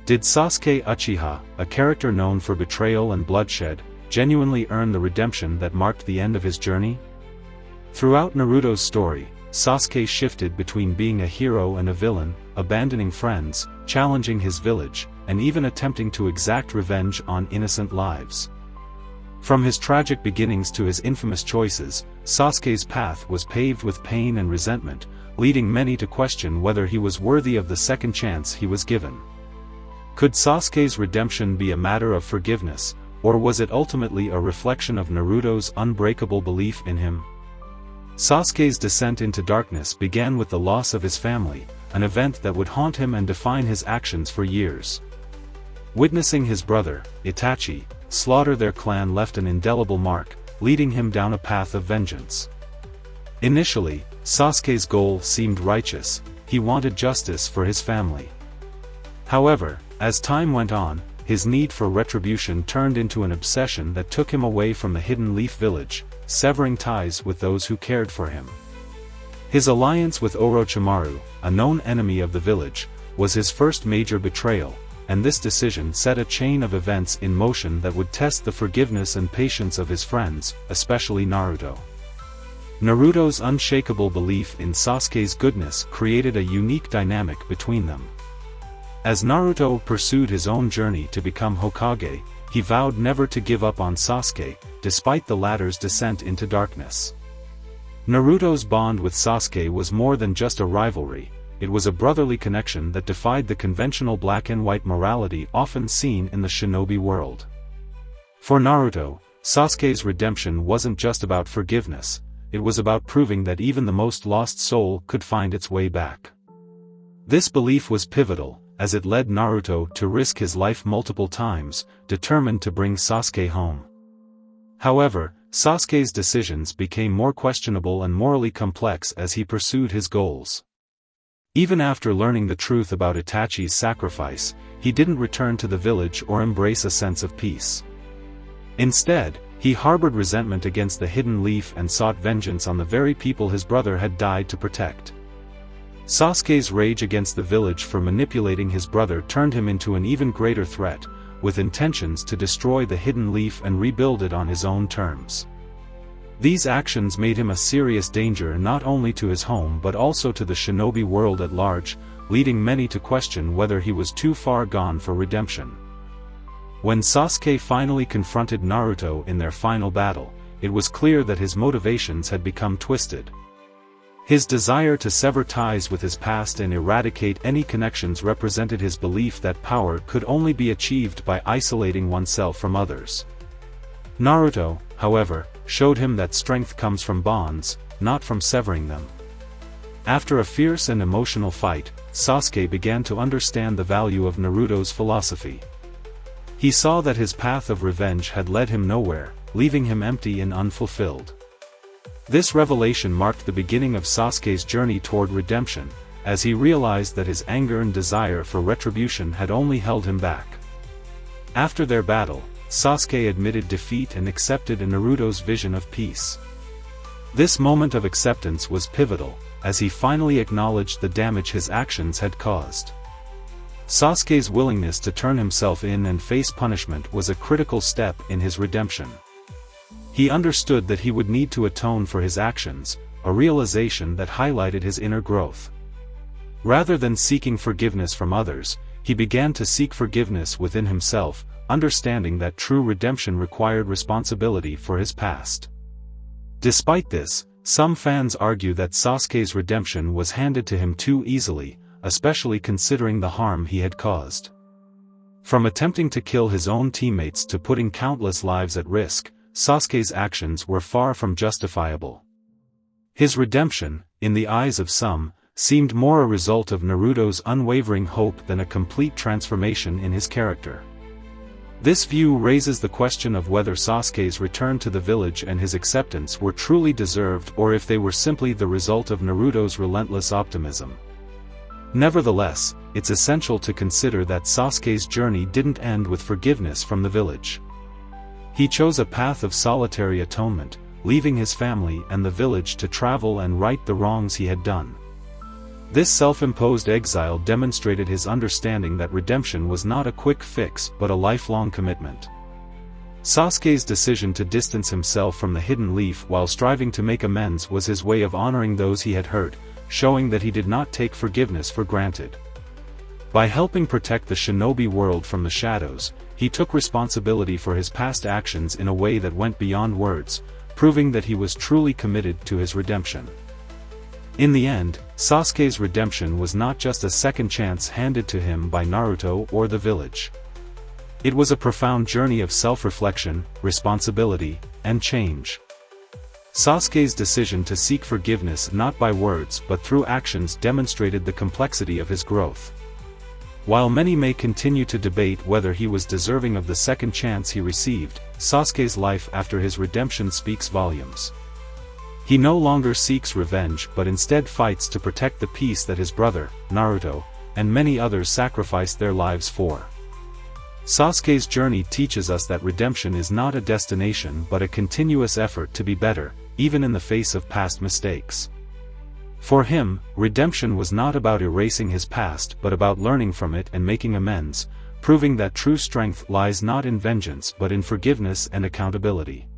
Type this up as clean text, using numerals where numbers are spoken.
Did Sasuke Uchiha, a character known for betrayal and bloodshed, genuinely earn the redemption that marked the end of his journey? Throughout Naruto's story, Sasuke shifted between being a hero and a villain, abandoning friends, challenging his village, and even attempting to exact revenge on innocent lives. From his tragic beginnings to his infamous choices, Sasuke's path was paved with pain and resentment, leading many to question whether he was worthy of the second chance he was given. Could Sasuke's redemption be a matter of forgiveness, or was it ultimately a reflection of Naruto's unbreakable belief in him? Sasuke's descent into darkness began with the loss of his family, an event that would haunt him and define his actions for years. Witnessing his brother, Itachi, slaughter their clan left an indelible mark, leading him down a path of vengeance. Initially, Sasuke's goal seemed righteous. He wanted justice for his family. However, as time went on, his need for retribution turned into an obsession that took him away from the Hidden Leaf village, severing ties with those who cared for him. His alliance with Orochimaru, a known enemy of the village, was his first major betrayal, and this decision set a chain of events in motion that would test the forgiveness and patience of his friends, especially Naruto. Naruto's unshakable belief in Sasuke's goodness created a unique dynamic between them. As Naruto pursued his own journey to become Hokage, he vowed never to give up on Sasuke, despite the latter's descent into darkness. Naruto's bond with Sasuke was more than just a rivalry, it was a brotherly connection that defied the conventional black and white morality often seen in the shinobi world. For Naruto, Sasuke's redemption wasn't just about forgiveness, it was about proving that even the most lost soul could find its way back. This belief was pivotal, as it led Naruto to risk his life multiple times, determined to bring Sasuke home. However, Sasuke's decisions became more questionable and morally complex as he pursued his goals. Even after learning the truth about Itachi's sacrifice, he didn't return to the village or embrace a sense of peace. Instead, he harbored resentment against the Hidden Leaf and sought vengeance on the very people his brother had died to protect. Sasuke's rage against the village for manipulating his brother turned him into an even greater threat, with intentions to destroy the Hidden Leaf and rebuild it on his own terms. These actions made him a serious danger not only to his home but also to the shinobi world at large, leading many to question whether he was too far gone for redemption. When Sasuke finally confronted Naruto in their final battle, it was clear that his motivations had become twisted. His desire to sever ties with his past and eradicate any connections represented his belief that power could only be achieved by isolating oneself from others. Naruto, however, showed him that strength comes from bonds, not from severing them. After a fierce and emotional fight, Sasuke began to understand the value of Naruto's philosophy. He saw that his path of revenge had led him nowhere, leaving him empty and unfulfilled. This revelation marked the beginning of Sasuke's journey toward redemption, as he realized that his anger and desire for retribution had only held him back. After their battle, Sasuke admitted defeat and accepted Naruto's vision of peace. This moment of acceptance was pivotal, as he finally acknowledged the damage his actions had caused. Sasuke's willingness to turn himself in and face punishment was a critical step in his redemption. He understood that he would need to atone for his actions, a realization that highlighted his inner growth. Rather than seeking forgiveness from others, he began to seek forgiveness within himself, understanding that true redemption required responsibility for his past. Despite this, some fans argue that Sasuke's redemption was handed to him too easily, especially considering the harm he had caused. From attempting to kill his own teammates to putting countless lives at risk, Sasuke's actions were far from justifiable. His redemption, in the eyes of some, seemed more a result of Naruto's unwavering hope than a complete transformation in his character. This view raises the question of whether Sasuke's return to the village and his acceptance were truly deserved or if they were simply the result of Naruto's relentless optimism. Nevertheless, it's essential to consider that Sasuke's journey didn't end with forgiveness from the village. He chose a path of solitary atonement, leaving his family and the village to travel and right the wrongs he had done. This self-imposed exile demonstrated his understanding that redemption was not a quick fix but a lifelong commitment. Sasuke's decision to distance himself from the hidden leaf while striving to make amends was his way of honoring those he had hurt, showing that he did not take forgiveness for granted. By helping protect the shinobi world from the shadows, he took responsibility for his past actions in a way that went beyond words, proving that he was truly committed to his redemption. In the end, Sasuke's redemption was not just a second chance handed to him by Naruto or the village. It was a profound journey of self-reflection, responsibility, and change. Sasuke's decision to seek forgiveness not by words but through actions demonstrated the complexity of his growth. While many may continue to debate whether he was deserving of the second chance he received, Sasuke's life after his redemption speaks volumes. He no longer seeks revenge but instead fights to protect the peace that his brother, Naruto, and many others sacrificed their lives for. Sasuke's journey teaches us that redemption is not a destination but a continuous effort to be better, even in the face of past mistakes. For him, redemption was not about erasing his past but about learning from it and making amends, proving that true strength lies not in vengeance but in forgiveness and accountability.